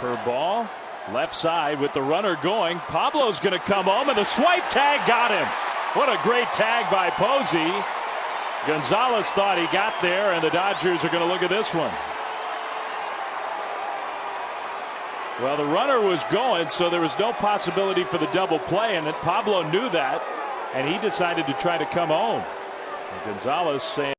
Curveball, left side with the runner going. Pablo's going to come home, and the swipe tag got him. What a great tag by Posey. Gonzalez thought he got there, and the Dodgers are going to look at this one. Well, the runner was going, so there was no possibility for the double play, and then Pablo knew that, and he decided to try to come home. And Gonzalez saying